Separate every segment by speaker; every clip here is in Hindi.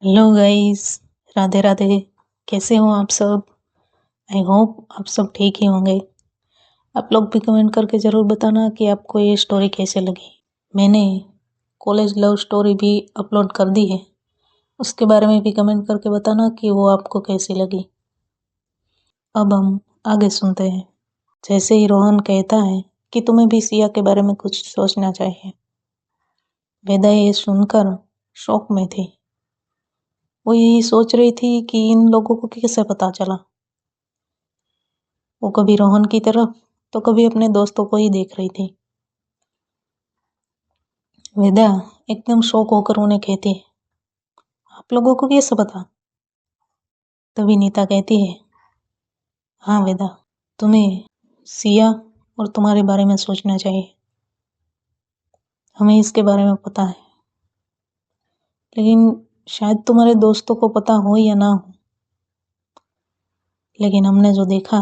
Speaker 1: Hello guys. राधे राधे। कैसे हो आप सब? आई होप आप सब ठीक ही होंगे। आप लोग भी कमेंट करके ज़रूर बताना कि आपको ये स्टोरी कैसे लगी। मैंने कॉलेज लव स्टोरी भी अपलोड कर दी है, उसके बारे में भी कमेंट करके बताना कि वो आपको कैसी लगी। अब हम आगे सुनते हैं। जैसे ही रोहन कहता है कि तुम्हें भी सिया के बारे में कुछ सोचना चाहिए, वेदा ये सुनकर शॉक में थी। वो यही सोच रही थी कि इन लोगों को कैसे पता चला। वो कभी रोहन की तरफ तो कभी अपने दोस्तों को ही देख रही थी। वेदा एकदम शौक होकर उन्हें कहती है, आप लोगों को कैसे पता? तभी नीता कहती है, हाँ वेदा, तुम्हें सिया और तुम्हारे बारे में सोचना चाहिए। हमें इसके बारे में पता है, लेकिन शायद तुम्हारे दोस्तों को पता हो या ना हो, लेकिन हमने जो देखा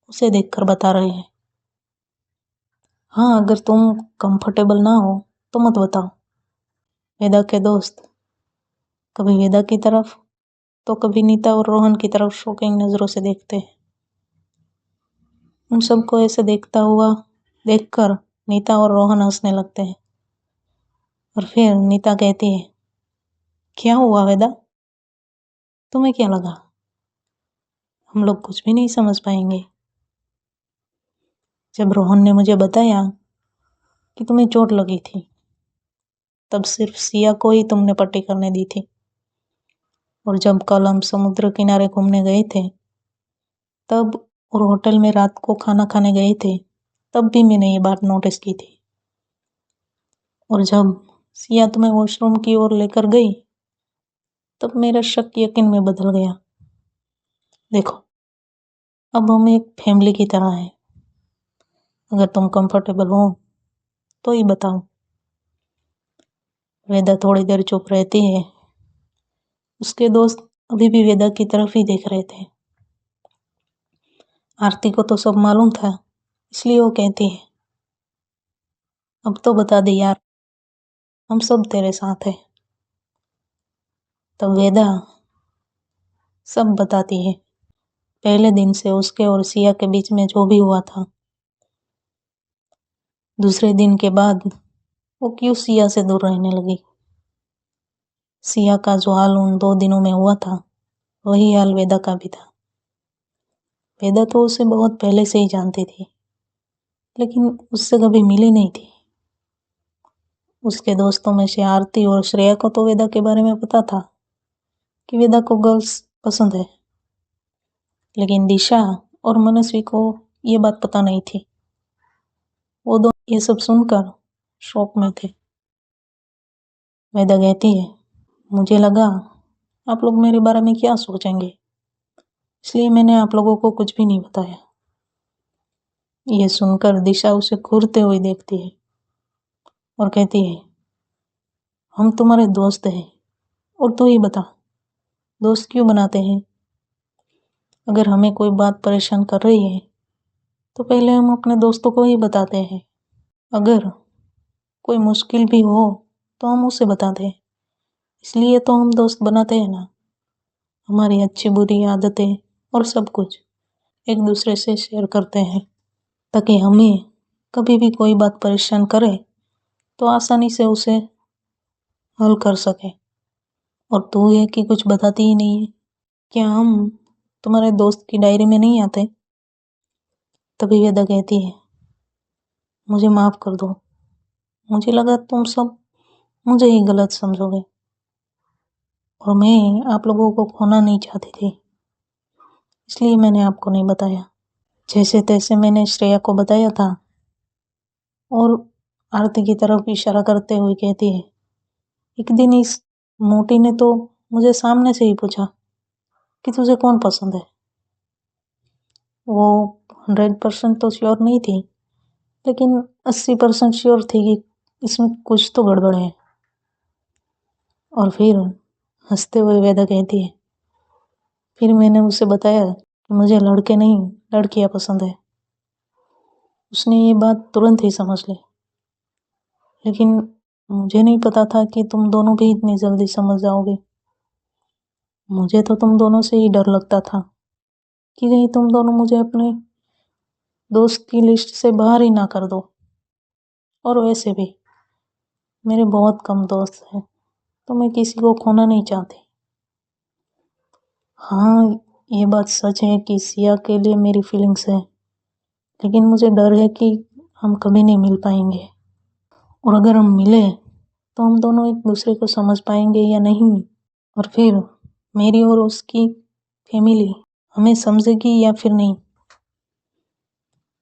Speaker 1: उसे देखकर बता रहे हैं। हाँ, अगर तुम कंफर्टेबल ना हो तो मत बताओ। वेदा के दोस्त कभी वेदा की तरफ तो कभी नीता और रोहन की तरफ शौकिंग नजरों से देखते हैं। उन सबको ऐसे देखता हुआ देखकर नीता और रोहन हंसने लगते हैं। और फिर नीता कहती है, क्या हुआ वेदा, तुम्हें क्या लगा? हम लोग कुछ भी नहीं समझ पाएंगे। जब रोहन ने मुझे बताया कि तुम्हें चोट लगी थी, तब सिर्फ सिया को ही तुमने पट्टी करने दी थी। और जब कल हम समुद्र किनारे घूमने गए थे तब, और होटल में रात को खाना खाने गए थे, तब भी मैंने ये बात नोटिस की थी। और जब सिया तुम्हें वॉशरूम की ओर लेकर गई तब मेरा शक यकीन में बदल गया। देखो, अब हम एक फैमिली की तरह हैं। अगर तुम कंफर्टेबल हो तो ही बताओ। वेदा थोड़ी देर चुप रहती है। उसके दोस्त अभी भी वेदा की तरफ ही देख रहे थे। आरती को तो सब मालूम था, इसलिए वो कहती है, अब तो बता दे यार, हम सब तेरे साथ हैं। तब वेदा सब बताती है, पहले दिन से उसके और सिया के बीच में जो भी हुआ था। दूसरे दिन के बाद वो क्यों सिया से दूर रहने लगी। सिया का जो हाल उन 2 दिनों में हुआ था, वही हाल वेदा का भी था। वेदा तो उसे बहुत पहले से ही जानती थी, लेकिन उससे कभी मिली नहीं थी। उसके दोस्तों में से आरती और श्रेया को तो वेदा के बारे में पता था कि वेदा को गर्ल्स पसंद है, लेकिन दिशा और मनस्वी को ये बात पता नहीं थी। वो दोनों ये सब सुनकर शॉक में थे। वेदा कहती है, मुझे लगा आप लोग मेरे बारे में क्या सोचेंगे, इसलिए मैंने आप लोगों को कुछ भी नहीं बताया। ये सुनकर दिशा उसे घूरते हुए देखती है और कहती है, हम तुम्हारे दोस्त हैं, और तू ही बता, दोस्त क्यों बनाते हैं? अगर हमें कोई बात परेशान कर रही है तो पहले हम अपने दोस्तों को ही बताते हैं। अगर कोई मुश्किल भी हो तो हम उसे बताते हैं, इसलिए तो हम दोस्त बनाते हैं ना। हमारी अच्छी बुरी आदतें और सब कुछ एक दूसरे से शेयर करते हैं, ताकि हमें कभी भी कोई बात परेशान करे तो आसानी से उसे हल कर सके। और तू है कि कुछ बताती ही नहीं है। क्या हम तुम्हारे दोस्त की डायरी में नहीं आते? तभी वेदा कहती है, मुझे माफ कर दो, मुझे लगा तुम सब मुझे ही गलत समझोगे, और मैं आप लोगों को खोना नहीं चाहती थी, इसलिए मैंने आपको नहीं बताया। जैसे तैसे मैंने श्रेया को बताया था। और आरती की तरफ इशारा करते हुए कहती है, एक दिन इस मोटी ने तो मुझे सामने से ही पूछा कि तुझे कौन पसंद है। वो 100% तो श्योर नहीं थी, लेकिन 80% श्योर थी कि इसमें कुछ तो गड़बड़ है। और फिर हंसते हुए वेदा कहती है, फिर मैंने उसे बताया कि मुझे लड़के नहीं लड़कियां पसंद है। उसने ये बात तुरंत ही समझ ली, लेकिन मुझे नहीं पता था कि तुम दोनों भी इतनी जल्दी समझ जाओगे। मुझे तो तुम दोनों से ही डर लगता था कि कहीं तुम दोनों मुझे अपने दोस्त की लिस्ट से बाहर ही ना कर दो। और वैसे भी मेरे बहुत कम दोस्त हैं, तो मैं किसी को खोना नहीं चाहती। हाँ, ये बात सच है कि सिया के लिए मेरी फीलिंग्स है, लेकिन मुझे डर है कि हम कभी नहीं मिल पाएंगे। और अगर हम मिले तो हम दोनों एक दूसरे को समझ पाएंगे या नहीं, और फिर मेरी और उसकी फैमिली हमें समझेगी या फिर नहीं।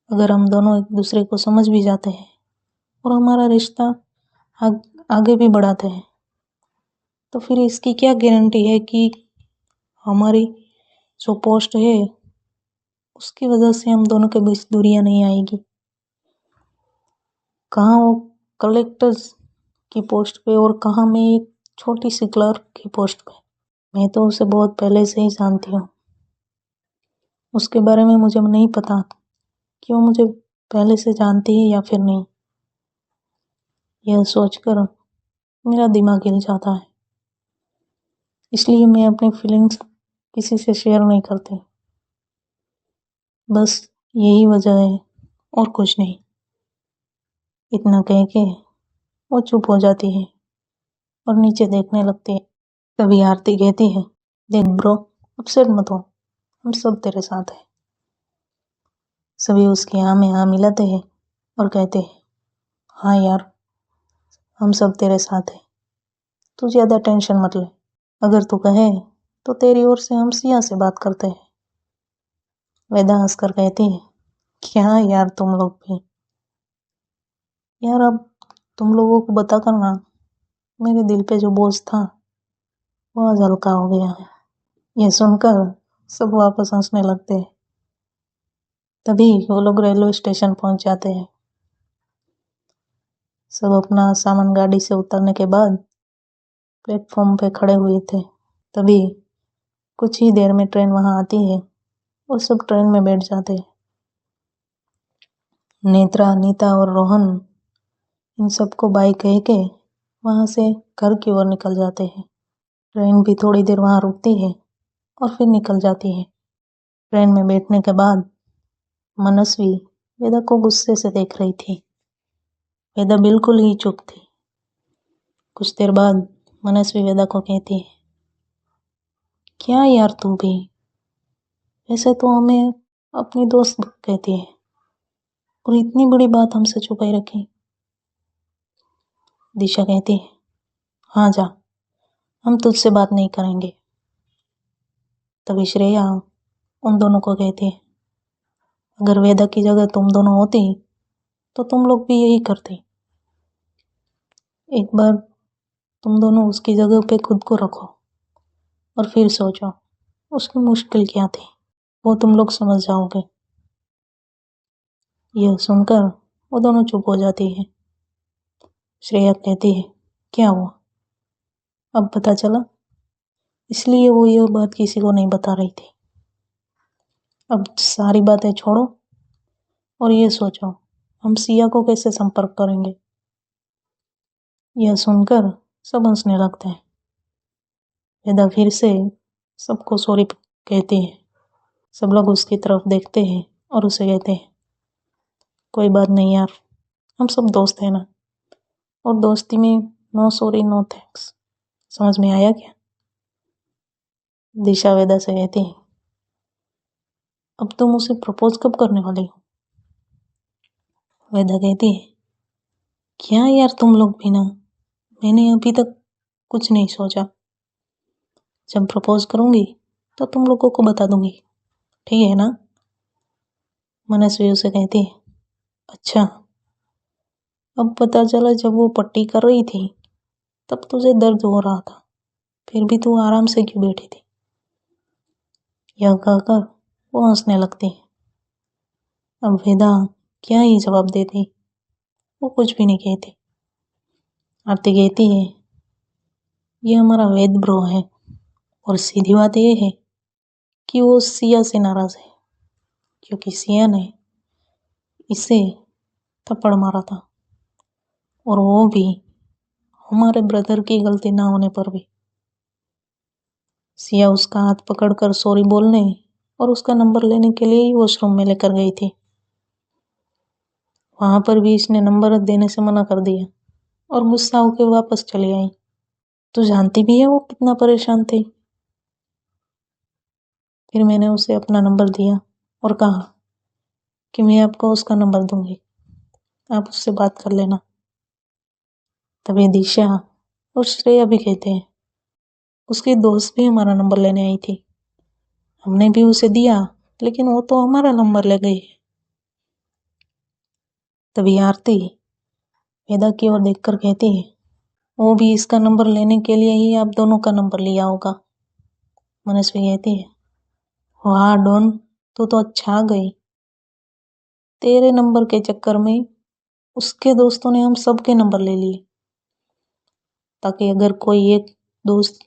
Speaker 1: अगर हम दोनों एक दूसरे को समझ भी जाते हैं और हमारा रिश्ता आगे भी बढ़ाते हैं, तो फिर इसकी क्या गारंटी है कि हमारी जो पोस्ट है उसकी वजह से हम दोनों के बीच दूरियां नहीं आएगी। कहाँ वो कलेक्टर्स की पोस्ट पे और कहाँ मैं एक छोटी सी क्लर्क की पोस्ट पे। मैं तो उसे बहुत पहले से ही जानती हूँ। उसके बारे में मुझे नहीं पता कि वो मुझे पहले से जानती है या फिर नहीं। यह सोचकर मेरा दिमाग हिल जाता है, इसलिए मैं अपनी फीलिंग्स किसी से शेयर नहीं करती। बस यही वजह है और कुछ नहीं। इतना कह के वो चुप हो जाती है और नीचे देखने लगती है। तभी आरती कहती है, देख ब्रो, अपसेट मत हो, हम सब तेरे साथ हैं। सभी उसकी हाँ में हाँ मिलाते हैं और कहते हैं, हाँ यार, हम सब तेरे साथ हैं, तू ज्यादा टेंशन मत ले। अगर तू कहे तो तेरी ओर से हम सिया से बात करते हैं। वेदा हंसकर कहती है, क्या यार तुम लोग भी। यार अब तुम लोगों को बता करना, मेरे दिल पे जो बोझ था वो आज हल्का हो गया है। ये सुनकर सब वापस हंसने लगते हैं। तभी वो लोग रेलवे स्टेशन पहुंच जाते हैं। सब अपना सामान गाड़ी से उतारने के बाद प्लेटफॉर्म पे खड़े हुए थे। तभी कुछ ही देर में ट्रेन वहां आती है और सब ट्रेन में बैठ जाते हैं। नेत्रा, अनीता और रोहन इन सबको बाय कह के वहां से घर की ओर निकल जाते हैं। ट्रेन भी थोड़ी देर वहां रुकती है और फिर निकल जाती है। ट्रेन में बैठने के बाद मनस्वी वेदा को गुस्से से देख रही थी। वेदा बिल्कुल ही चुप थी। कुछ देर बाद मनस्वी वेदा को कहती है, क्या यार तू भी, वैसे तो हमें अपनी दोस्त कहती है और इतनी बड़ी बात हमसे छुपाई रखी। दिशा कहती है, हाँ जा, हम तुझसे बात नहीं करेंगे। तभी श्रेया उन दोनों को कहती है, अगर वेदा की जगह तुम दोनों होती तो तुम लोग भी यही करते। एक बार तुम दोनों उसकी जगह पे खुद को रखो और फिर सोचो उसकी मुश्किल क्या थी, वो तुम लोग समझ जाओगे। यह सुनकर वो दोनों चुप हो जाती है। श्रेया कहती है, क्या हुआ, अब पता चला? इसलिए वो यह बात किसी को नहीं बता रही थी। अब सारी बातें छोड़ो और ये सोचो हम सिया को कैसे संपर्क करेंगे। यह सुनकर सब हंसने लगते हैं। वेदा फिर से सबको सॉरी कहती है। सब लोग उसकी तरफ देखते हैं और उसे कहते हैं, कोई बात नहीं यार, हम सब दोस्त हैं ना, और दोस्ती में नो सॉरी नो थैंक्स। समझ में आया क्या? दिशा वेदा से कहती है, अब तुम उसे प्रपोज कब करने वाली हो? वेदा कहती है, क्या यार तुम लोग भी ना, मैंने अभी तक कुछ नहीं सोचा। जब प्रपोज करूंगी तो तुम लोगों को बता दूंगी, ठीक है ना? मनस्वी उसे कहती है, अच्छा, अब पता चला जब वो पट्टी कर रही थी तब तुझे दर्द हो रहा था, फिर भी तू आराम से क्यों बैठी थी? यह कहकर वो हंसने लगती है। अब वेदा क्या ही जवाब देती, वो कुछ भी नहीं कहती। आरती कहती है, ये हमारा वेद ब्रो है और सीधी बात यह है कि वो सिया से नाराज है क्योंकि सिया ने इसे थप्पड़ मारा था, और वो भी हमारे ब्रदर की गलती ना होने पर भी। सिया उसका हाथ पकड़कर सॉरी बोलने और उसका नंबर लेने के लिए ही वॉशरूम में लेकर गई थी। वहां पर भी इसने नंबर देने से मना कर दिया और गुस्सा होकर वापस चली आई। तू जानती भी है वो कितना परेशान थी। फिर मैंने उसे अपना नंबर दिया और कहा कि मैं आपको उसका नंबर दूंगी, आप उससे बात कर लेना। तभी दिशा और श्रेया भी कहते हैं उसकी दोस्त भी हमारा नंबर लेने आई थी, हमने भी उसे दिया लेकिन वो तो हमारा नंबर ले गई। तभी आरती वेदा की ओर देखकर कहती है वो भी इसका नंबर लेने के लिए ही आप दोनों का नंबर लिया होगा। मनस्वी कहती है वाह डॉन, तू तो अच्छा आ गई। तेरे नंबर के चक्कर में उसके दोस्तों ने हम सबके नंबर ले लिए, ताकि अगर कोई एक दोस्त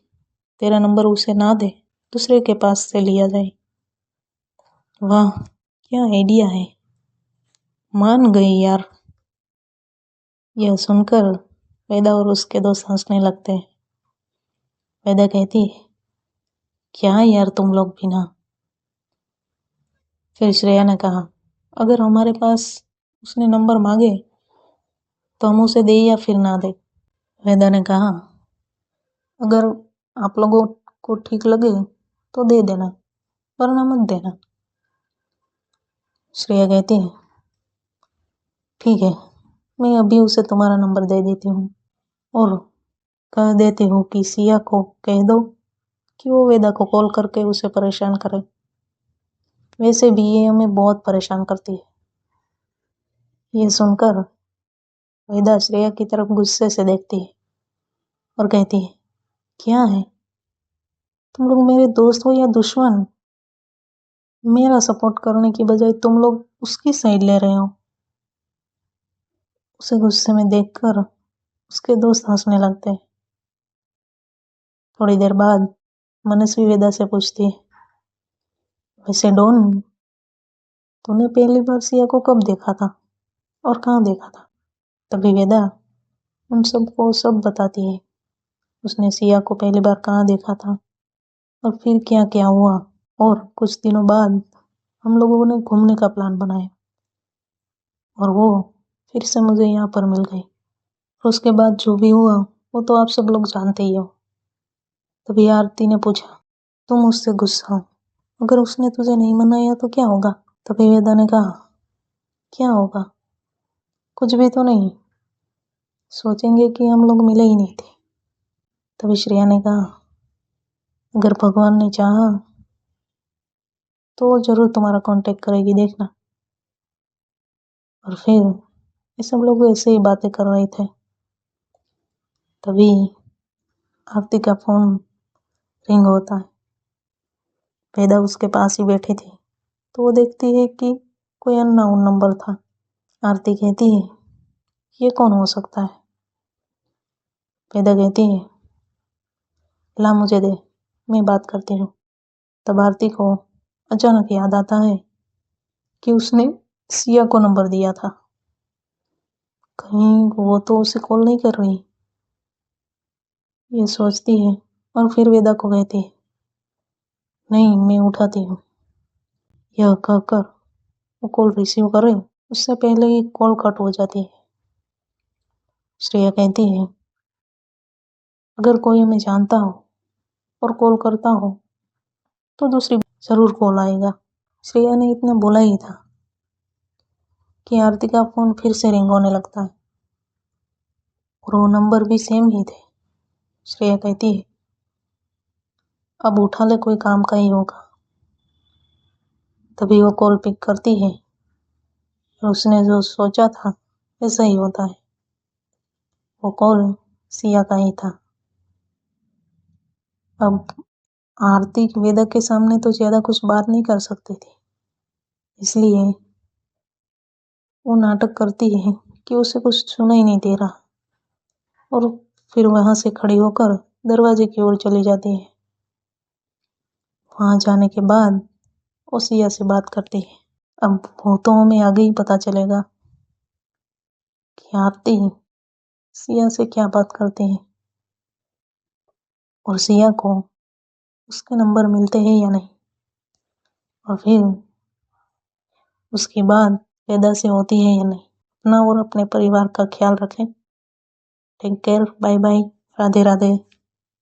Speaker 1: तेरा नंबर उसे ना दे दूसरे के पास से लिया जाए। वाह क्या आइडिया है, मान गई यार। यह सुनकर वेदा और उसके दोस्त हंसने लगते हैं। वेदा कहती है क्या यार तुम लोग भी ना। फिर श्रेया ने कहा अगर हमारे पास उसने नंबर मांगे तो हम उसे दे या फिर ना दे। वेदा ने कहा अगर आप लोगों को ठीक लगे तो दे देना, वरना मत देना। श्रेया कहती है ठीक है, मैं अभी उसे तुम्हारा नंबर दे देती हूँ और कह देती हूँ कि सिया को कह दो कि वो वेदा को कॉल करके उसे परेशान करे। वैसे भी ये हमें बहुत परेशान करती है। ये सुनकर वेदा श्रेया की तरफ गुस्से से देखती है और कहती है क्या है, तुम लोग मेरे दोस्त हो या दुश्मन? मेरा सपोर्ट करने की बजाय तुम लोग उसकी साइड ले रहे हो। उसे गुस्से में देखकर उसके दोस्त हंसने लगते हैं। थोड़ी देर बाद मनस्वी वेदा से पूछती है वैसे डॉन, तूने पहली बार सिया को कब देखा था और कहाँ देखा था? तभी वेदा उन सबको सब बताती है। उसने सिया को पहली बार कहाँ देखा था और फिर क्या क्या हुआ। और कुछ दिनों बाद हम लोगों ने घूमने का प्लान बनाया और वो फिर से मुझे यहाँ पर मिल गई। और उसके बाद जो भी हुआ वो तो आप सब लोग जानते ही हो। तभी आरती ने पूछा तुम उससे गुस्सा हो, अगर उसने तुझे नहीं मनाया तो क्या होगा? तभी वेदा ने कहा क्या होगा, कुछ भी तो नहीं, सोचेंगे कि हम लोग मिले ही नहीं थे। तभी श्रेया ने कहा अगर भगवान ने चाहा तो वो जरूर तुम्हारा कांटेक्ट करेगी, देखना। और फिर ये सब लोग ऐसे ही बातें कर रहे थे। तभी आरती का फोन रिंग होता है। वेदा उसके पास ही बैठी थी तो वो देखती है कि कोई अननोन नंबर था। आरती कहती है ये कौन हो सकता है? वेदा कहती है ला मुझे दे, मैं बात करती हूँ। तब आरती को अचानक याद आता है कि उसने सिया को नंबर दिया था, कहीं वो तो उसे कॉल नहीं कर रही। ये सोचती है और फिर वेदा को कहती है नहीं मैं उठाती हूँ। यह कहकर वो कॉल रिसीव करे उससे पहले ही कॉल कट हो जाती है। श्रेया कहती है अगर कोई हमें जानता हो और कॉल करता हो तो दूसरी जरूर कॉल आएगा। श्रेया ने इतना बोला ही था कि आरती का फोन फिर से रिंग होने लगता है और वो नंबर भी सेम ही थे। श्रेया कहती है अब उठा ले, कोई काम का ही होगा। तभी वो कॉल पिक करती है और उसने जो सोचा था ऐसा ही होता है। वो कॉल सिया का ही था। अब आरती वेदा के सामने तो ज्यादा कुछ बात नहीं कर सकती थी, इसलिए वो नाटक करती है कि उसे कुछ सुना ही नहीं दे रहा और फिर वहां से खड़ी होकर दरवाजे की ओर चली जाती है। वहां जाने के बाद वो सिया से बात करती है। अब वो तो हमें आगे ही पता चलेगा कि आरती सिया से क्या बात करती है और सिया को उसके नंबर मिलते हैं या नहीं, और फिर उसके बाद वेदा से होती है या नहीं। अपना और अपने परिवार का ख्याल रखें। Take care, bye bye, Radhe Radhe.